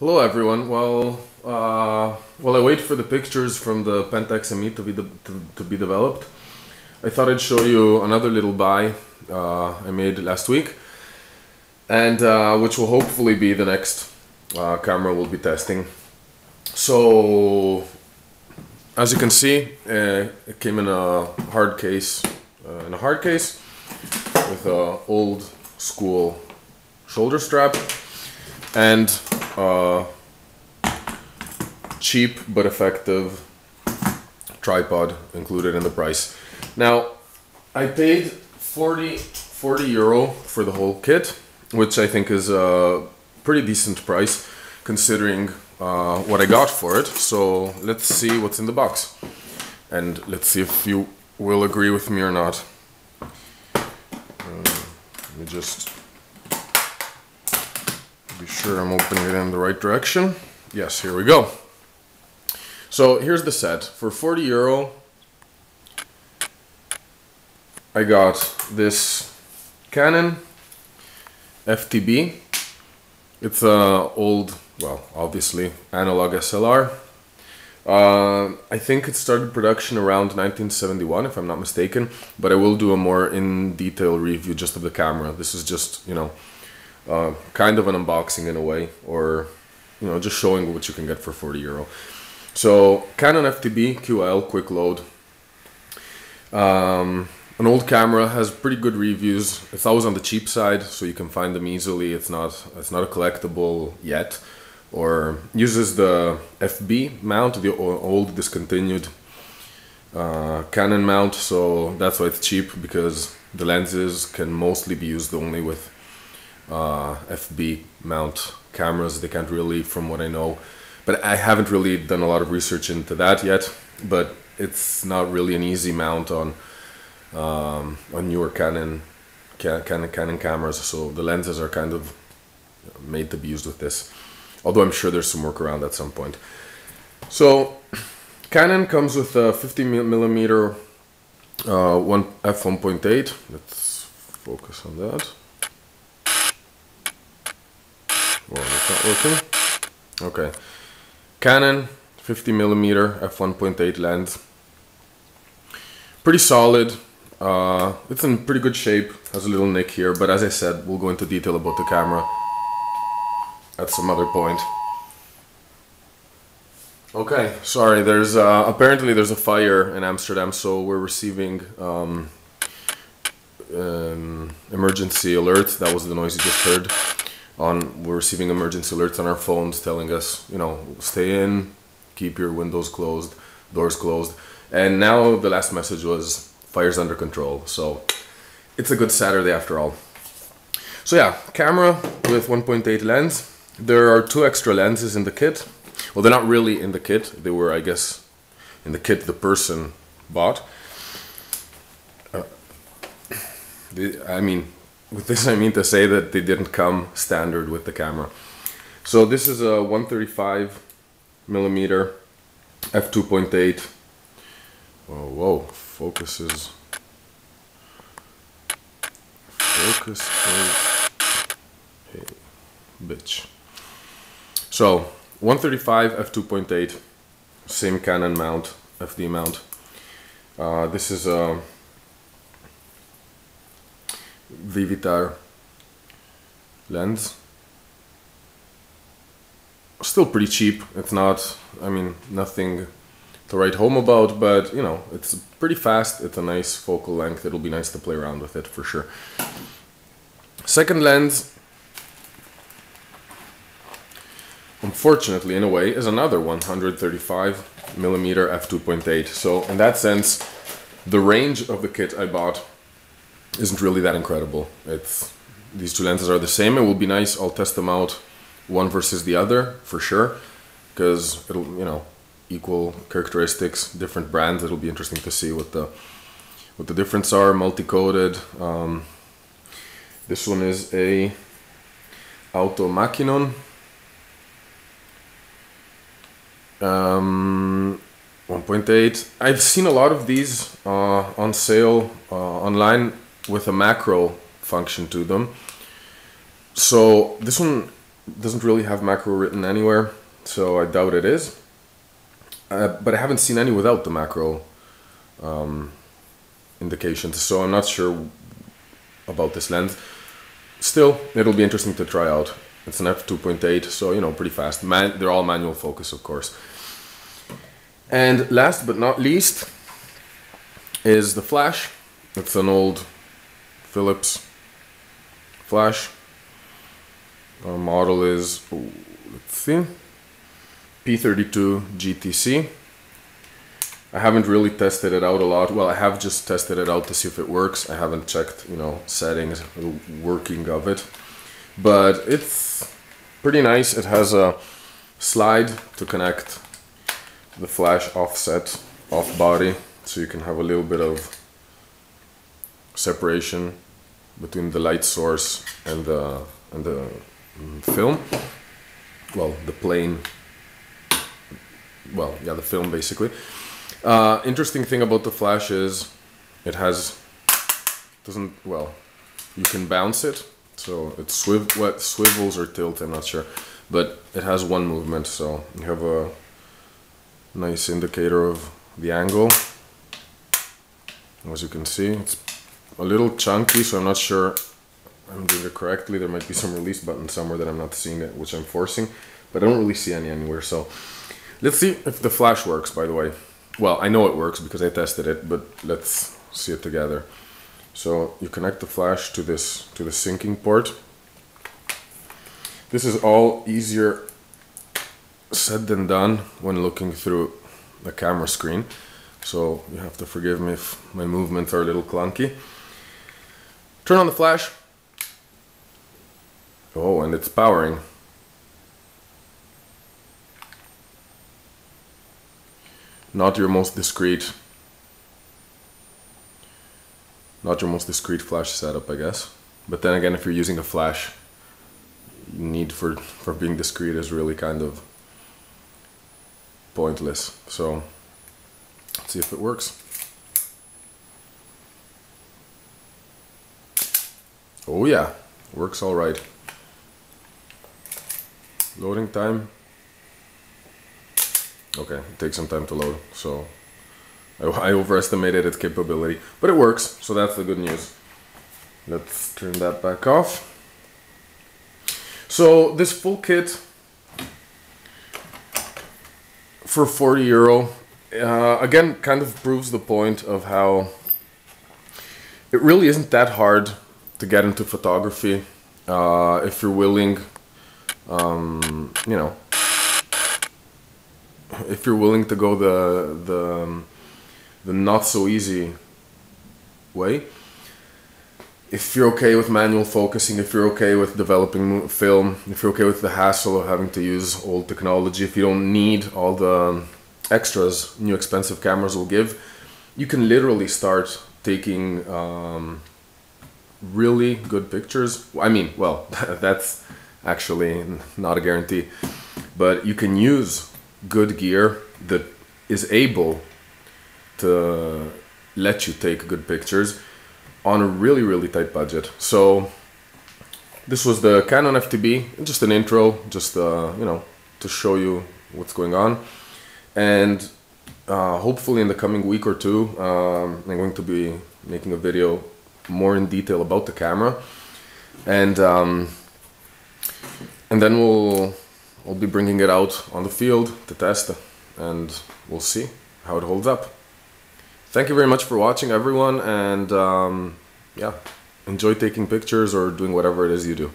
Hello everyone. While I wait for the pictures from the Pentax ME to be developed, I thought I'd show you another little buy I made last week, and which will hopefully be the next camera we'll be testing. So, as you can see, it came in a hard case, with a old school shoulder strap and cheap but effective tripod included in the price. Now, I paid 40 euro for the whole kit, which I think is a pretty decent price considering what I got for it. So let's see what's in the box and let's see if you will agree with me or not. Let me just be sure I'm opening it in the right direction. Yes, here we go. So here's the set. For 40 euro, I got this Canon FTb. It's a old, well, obviously analog SLR. I think it started production around 1971, if I'm not mistaken, but I will do a more in-detail review just of the camera. This is just, you know, kind of an unboxing in a way, or, you know, just showing what you can get for 40 euro. So, Canon FTb QL quick load. An old camera, has pretty good reviews. It's always on the cheap side, so you can find them easily. It's not a collectible yet, or uses the FB mount, the old discontinued Canon mount. So that's why it's cheap, because the lenses can mostly be used only with FB mount cameras. They can't really, from what I know, but I haven't really done a lot of research into that yet. But it's not really an easy mount on newer Canon cameras, so the lenses are kind of made to be used with this, although I'm sure there's some workaround at some point. So Canon comes with a 50mm f1.8. Let's focus on that. Well, it's not working. Okay, Canon 50mm f1.8 lens, pretty solid. It's in pretty good shape, has a little nick here, but as I said, we'll go into detail about the camera at some other point. Okay, sorry, there's apparently there's a fire in Amsterdam, so we're receiving emergency alerts. That was the noise you just heard. We're receiving emergency alerts on our phones telling us, you know, stay in, keep your windows closed, doors closed. And now the last message was fire's under control. So it's a good Saturday after all. So yeah, camera with 1.8 lens. There are 2 extra lenses in the kit. Well, they're not really in the kit. They were, I guess, in the kit the person bought. I mean, with this I mean to say that they didn't come standard with the camera. So this is a 135mm f2.8. Oh, whoa, focus is hey, bitch. So 135 f2.8, same Canon mount, FD mount. This is a Vivitar lens. Still pretty cheap. It's not, I mean, nothing to write home about, but you know, it's pretty fast. It's a nice focal length. It'll be nice to play around with it for sure. Second lens, unfortunately in a way, is another 135mm f2.8. So in that sense, the range of the kit I bought isn't really that incredible. These 2 lenses are the same. It will be nice. I'll test them out one versus the other for sure, because it'll, you know, equal characteristics, different brands. It'll be interesting to see what the difference are. Multi-coated. This one is a Auto Makinon 1.8. I've seen a lot of these on sale online with a macro function to them. So this one doesn't really have macro written anywhere, so I doubt it is. But I haven't seen any without the macro indications, so I'm not sure about this lens. Still, it'll be interesting to try out. It's an f2.8, so you know, pretty fast. They're all manual focus, of course. And last but not least is the flash. It's an old Philips flash. Our model is, let's see, P32 GTC. I haven't really tested it out a lot. Well, I have just tested it out to see if it works. I haven't checked, you know, settings, working of it. But it's pretty nice. It has a slide to connect the flash offset off body, so you can have a little bit of separation between the light source and the film. Well, the plane. Well, yeah, the film basically. Interesting thing about the flash is it well, you can bounce it, so it swivels or tilts, I'm not sure, but it has one movement, so you have a nice indicator of the angle. As you can see, it's a little chunky, so I'm not sure I'm doing it correctly. There might be some release button somewhere that I'm not seeing it, which I'm forcing, but I don't really see any anywhere. So let's see if the flash works, by the way. Well, I know it works because I tested it, but let's see it together. So you connect the flash to the syncing port. This is all easier said than done when looking through the camera screen, so you have to forgive me if my movements are a little clunky. Turn on the flash. Oh, and it's powering. Not your most discreet flash setup, I guess. But then again, if you're using a flash, need for being discreet is really kind of pointless. So let's see if it works. Oh yeah, works all right. Loading time. Okay, it takes some time to load, so I overestimated its capability, but it works, so that's the good news. Let's turn that back off. So this full kit for 40 euro, again, kind of proves the point of how it really isn't that hard to get into photography if you're willing, you know, if you're willing to go the not so easy way. If you're okay with manual focusing, if you're okay with developing film, if you're okay with the hassle of having to use old technology, if you don't need all the extras new expensive cameras will give, you can literally start taking really good pictures. I mean, well, that's actually not a guarantee, but you can use good gear that is able to let you take good pictures on a really tight budget. So this was the Canon FTb, just an intro, just you know, to show you what's going on. And hopefully in the coming week or two, I'm going to be making a video more in detail about the camera, and then I'll be bringing it out on the field to test, and we'll see how it holds up. Thank you very much for watching, everyone, and yeah, enjoy taking pictures or doing whatever it is you do.